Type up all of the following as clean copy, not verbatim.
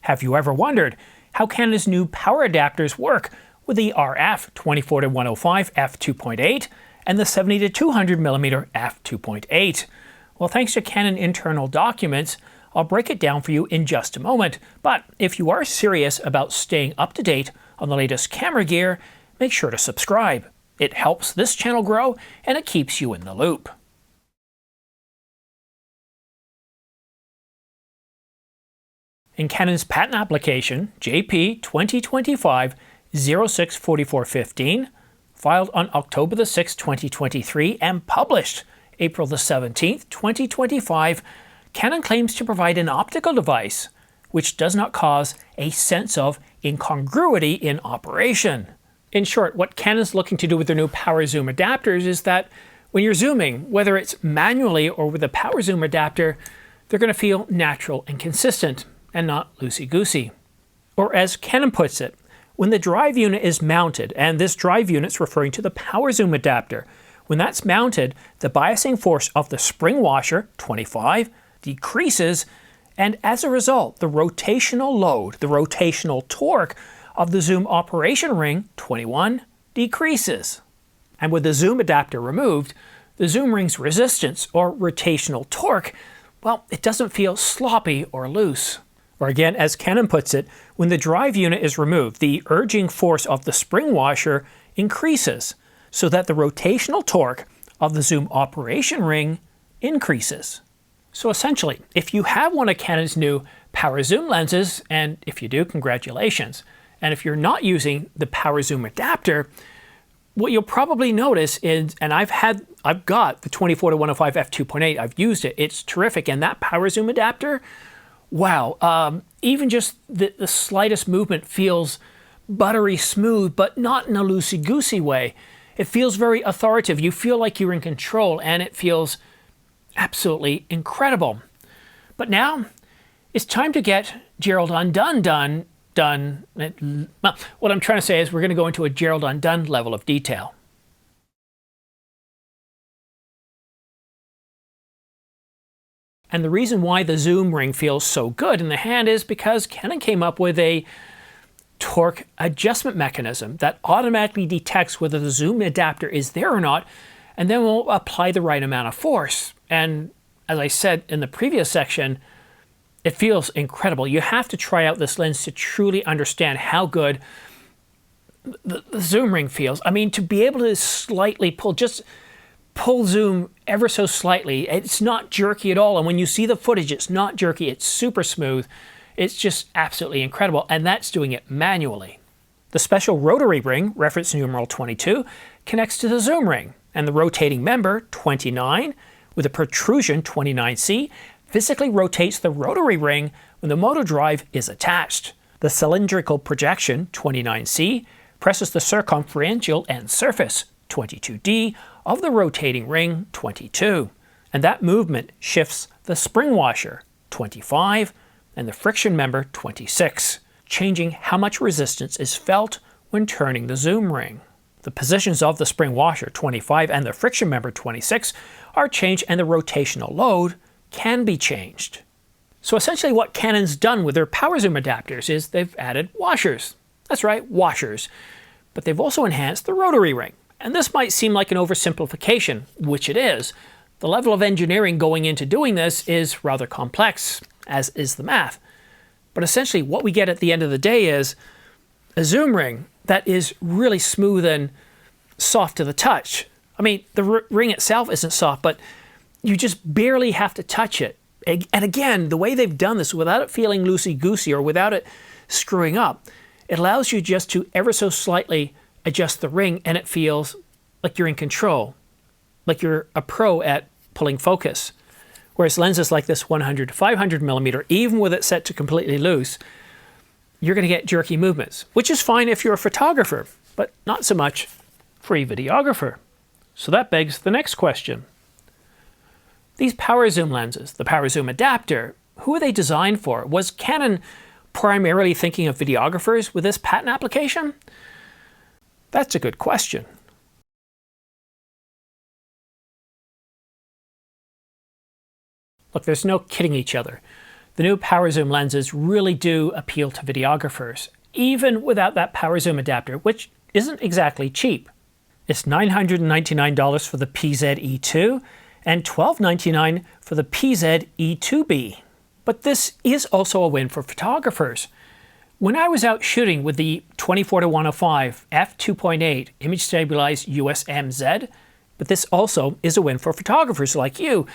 Have you ever wondered how Canon's new power adapters work with the RF 24-105 f2.8 and the 70-200mm f2.8? Well, thanks to Canon internal documents, I'll break it down for you in just a moment. But if you are serious about staying up to date on the latest camera gear, make sure to subscribe. It helps this channel grow and it keeps you in the loop. In Canon's patent application, JP 2025-06-4415, filed on October 6, 2023 and published April 17, 2025, Canon claims to provide an optical device which does not cause a sense of incongruity in operation. In short, what Canon's looking to do with their new power zoom adapters is that when you're zooming, whether it's manually or with a power zoom adapter, they're going to feel natural and consistent, and not loosey-goosey. Or as Canon puts it, when the drive unit is mounted, and this drive unit's referring to the power zoom adapter, when that's mounted, the biasing force of the spring washer, 25, decreases, and as a result, the rotational load, the rotational torque of the zoom operation ring, 21, decreases. And with the zoom adapter removed, the zoom ring's resistance, or rotational torque, well, it doesn't feel sloppy or loose. Or again, as Canon puts it, when the drive unit is removed, the urging force of the spring washer increases, so that the rotational torque of the zoom operation ring increases. So essentially, if you have one of Canon's new power zoom lenses, and if you do, congratulations, and if you're not using the power zoom adapter, what you'll probably notice is, and I've got the 24-105 f2.8, I've used it, it's terrific, and that power zoom adapter, wow, even just the slightest movement feels buttery smooth, but not in a loosey-goosey way. It feels very authoritative. You feel like you're in control, and it feels absolutely incredible. But now, it's time to get Gerald Undone done. Well, what I'm trying to say is we're going to go into a Gerald Undone level of detail. And the reason why the zoom ring feels so good in the hand is because Canon came up with a torque adjustment mechanism that automatically detects whether the zoom adapter is there or not, and then will apply the right amount of force. And as I said in the previous section, it feels incredible. You have to try out this lens to truly understand how good the zoom ring feels. I mean, to be able to slightly pull, just pull zoom ever so slightly, it's not jerky at all. And when you see the footage, it's not jerky, it's super smooth. It's just absolutely incredible, and that's doing it manually. The special rotary ring, reference numeral 22, connects to the zoom ring, and the rotating member, 29, with a protrusion, 29C, physically rotates the rotary ring when the motor drive is attached. The cylindrical projection, 29C, presses the circumferential end surface, 22D, of the rotating ring, 22. And that movement shifts the spring washer, 25, and the friction member, 26, changing how much resistance is felt when turning the zoom ring. The positions of the spring washer, 25, and the friction member, 26, are changed, and the rotational load can be changed. So essentially what Canon's done with their power zoom adapters is they've added washers. That's right, washers. But they've also enhanced the rotary ring. And this might seem like an oversimplification, which it is. The level of engineering going into doing this is rather complex, as is the math. But essentially what we get at the end of the day is a zoom ring that is really smooth and soft to the touch. I mean, the ring itself isn't soft, but you just barely have to touch it. And again, the way they've done this without it feeling loosey-goosey or without it screwing up, it allows you just to ever so slightly adjust the ring, and it feels like you're in control, like you're a pro at pulling focus. Whereas lenses like this 100 to 500 millimeter, even with it set to completely loose, you're going to get jerky movements, which is fine if you're a photographer, but not so much for a videographer. So that begs the next question. These power zoom lenses, the power zoom adapter, who are they designed for? Was Canon primarily thinking of videographers with this patent application? That's a good question. Look, there's no kidding each other. The new power zoom lenses really do appeal to videographers, even without that power zoom adapter, which isn't exactly cheap. It's $999 for the PZ-E2 and $1299 for the PZ-E2B. But this is also a win for photographers. When I was out shooting with the 24-105 f2.8 image stabilized USMZ, but this also is a win for photographers like you.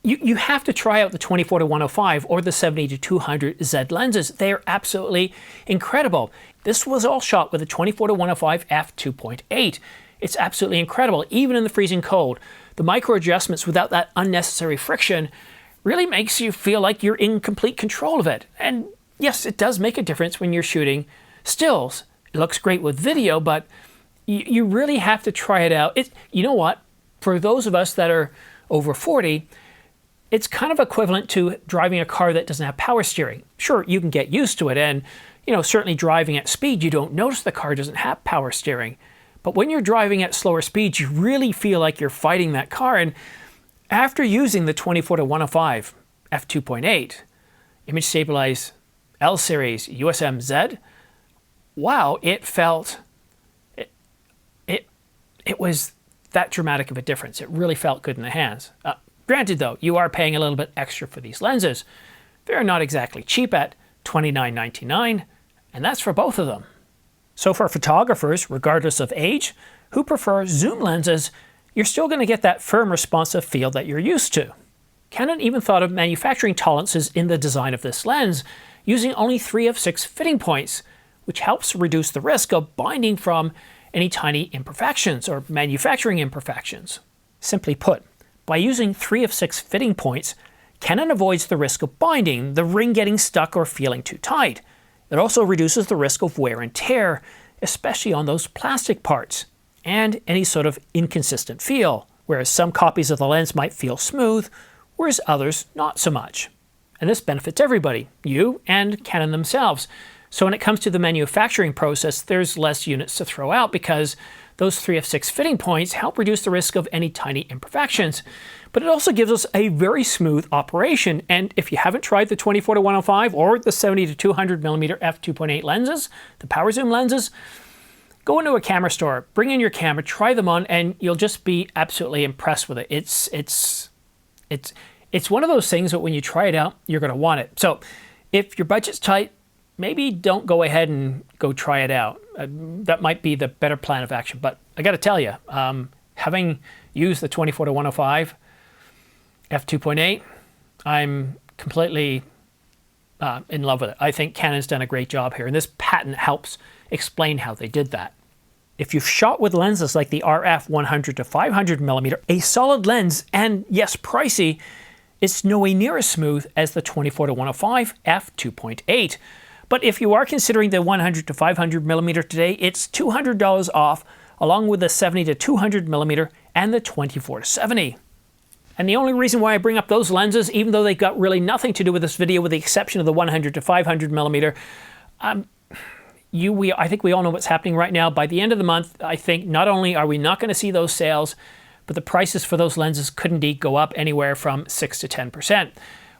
You have to try out the 24-105 or the 70-200 Z lenses. They are absolutely incredible. This was all shot with the 24-105 f2.8. It's absolutely incredible, even in the freezing cold. The micro adjustments without that unnecessary friction really makes you feel like you're in complete control of it. And yes, it does make a difference when you're shooting stills. It looks great with video, but you really have to try it out. You know what? For those of us that are over 40, it's kind of equivalent to driving a car that doesn't have power steering. Sure, you can get used to it, and certainly driving at speed, you don't notice the car doesn't have power steering. But when you're driving at slower speeds, you really feel like you're fighting that car. And after using the 24-105 f2.8 image stabilized L series USMZ, wow, it felt it was that dramatic of a difference. It really felt good in the hands. Granted though, you are paying a little bit extra for these lenses. They're not exactly cheap at $29.99, and that's for both of them. So for photographers, regardless of age, who prefer zoom lenses, you're still going to get that firm responsive feel that you're used to. Canon even thought of manufacturing tolerances in the design of this lens, using only 3 of 6 fitting points, which helps reduce the risk of binding from any tiny imperfections or manufacturing imperfections. Simply put, by using 3 of 6 fitting points, Canon avoids the risk of binding, the ring getting stuck or feeling too tight. It also reduces the risk of wear and tear, especially on those plastic parts, and any sort of inconsistent feel, whereas some copies of the lens might feel smooth, whereas others not so much. And this benefits everybody, you and Canon themselves. So when it comes to the manufacturing process, there's less units to throw out because those 3 of 6 fitting points help reduce the risk of any tiny imperfections. But it also gives us a very smooth operation. And if you haven't tried the 24-105 or the 70-200mm f2.8 lenses, the power zoom lenses, go into a camera store, bring in your camera, try them on, and you'll just be absolutely impressed with it. It's one of those things that when you try it out, you're going to want it. So if your budget's tight, maybe don't go ahead and go try it out. That might be the better plan of action. But I got to tell you, having used the 24-105 f2.8, I'm completely in love with it. I think Canon's done a great job here, and this patent helps explain how they did that. If you've shot with lenses like the RF 100-500mm, a solid lens, and yes, pricey, it's nowhere near as smooth as the 24-105 f2.8. But if you are considering the 100-500mm today, it's $200 off, along with the 70-200mm and the 24-70. And the only reason why I bring up those lenses, even though they got really nothing to do with this video with the exception of the 100-500mm, I think we all know what's happening right now. By the end of the month, I think not only are we not going to see those sales, but the prices for those lenses could indeed go up anywhere from 6 to 10%.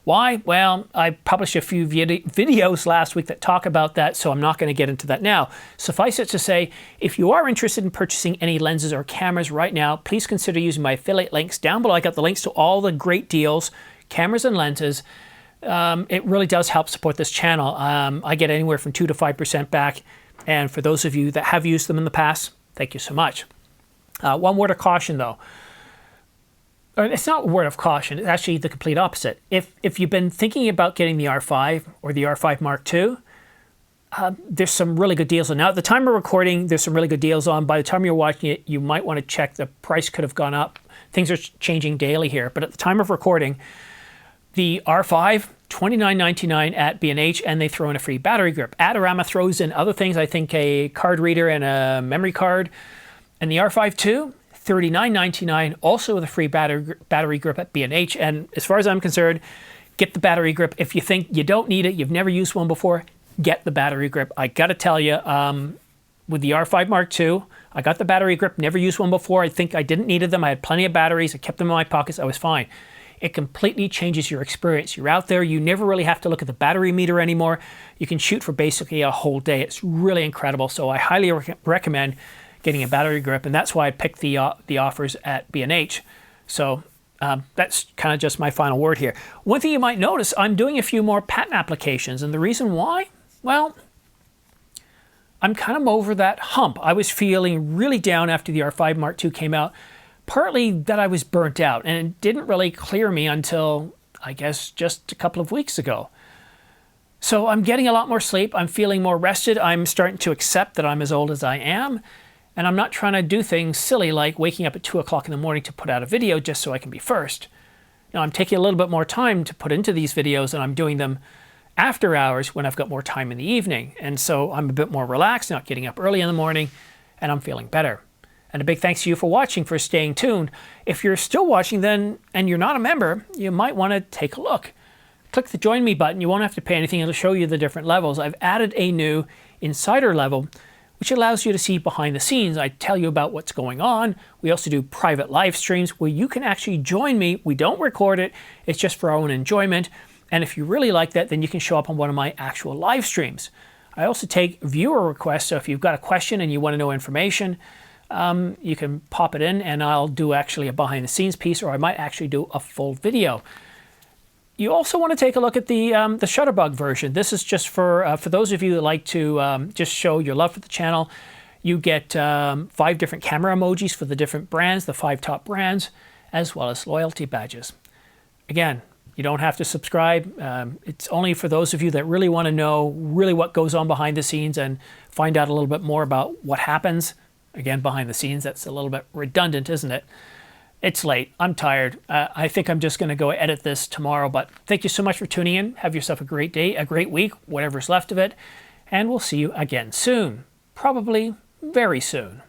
Why? Well, I published a few videos last week that talk about that, so I'm not going to get into that now. Suffice it to say, if you are interested in purchasing any lenses or cameras right now, please consider using my affiliate links down below. I got the links to all the great deals, cameras and lenses. It really does help support this channel. I get anywhere from 2 to 5% back, and for those of you that have used them in the past, thank you so much. One word of caution though. It's not a word of caution, it's actually the complete opposite. If you've been thinking about getting the R5 or the R5 Mark II, there's some really good deals on. Now, at the time of recording, there's some really good deals on. By the time you're watching it, you might want to check. The price could have gone up. Things are changing daily here. But at the time of recording, the R5, $29.99 at B&H, and they throw in a free battery grip. Adorama throws in other things, I think a card reader and a memory card. And the R5 II, $39.99, also with a free battery grip at B&H. And as far as I'm concerned, get the battery grip. If you think you don't need it, you've never used one before, get the battery grip. I got to tell you, with the R5 Mark II, I got the battery grip, never used one before. I think I didn't need them. I had plenty of batteries. I kept them in my pockets. I was fine. It completely changes your experience. You're out there, you never really have to look at the battery meter anymore. You can shoot for basically a whole day. It's really incredible. So I highly recommend getting a battery grip, and that's why I picked the offers at B&H. So that's kind of just my final word here. One thing you might notice, I'm doing a few more patent applications, and the reason why? Well, I'm kind of over that hump. I was feeling really down after the R5 Mark II came out, partly that I was burnt out, and it didn't really clear me until, I guess, just a couple of weeks ago. So I'm getting a lot more sleep, I'm feeling more rested, I'm starting to accept that I'm as old as I am, and I'm not trying to do things silly like waking up at 2 o'clock in the morning to put out a video just so I can be first. Now, I'm taking a little bit more time to put into these videos, and I'm doing them after hours when I've got more time in the evening. And so I'm a bit more relaxed, not getting up early in the morning, and I'm feeling better. And a big thanks to you for watching, for staying tuned. If you're still watching then, and you're not a member, you might want to take a look. Click the Join Me button. You won't have to pay anything. It'll show you the different levels. I've added a new Insider level, which allows you to see behind the scenes. I tell you about what's going on. We also do private live streams where you can actually join me. We don't record it. It's just for our own enjoyment. And if you really like that, then you can show up on one of my actual live streams. I also take viewer requests, so if you've got a question and you want to know information, you can pop it in and I'll do actually a behind the scenes piece, or I might actually do a full video. You also want to take a look at the Shutterbug version. This is just for those of you that like to just show your love for the channel. You get 5 different camera emojis for the different brands, the 5 top brands, as well as loyalty badges. Again, you don't have to subscribe. It's only for those of you that really want to know really what goes on behind the scenes and find out a little bit more about what happens. Again, behind the scenes, that's a little bit redundant, isn't it? It's late. I'm tired. I think I'm just going to go edit this tomorrow. But thank you so much for tuning in. Have yourself a great day, a great week, whatever's left of it. And we'll see you again soon. Probably very soon.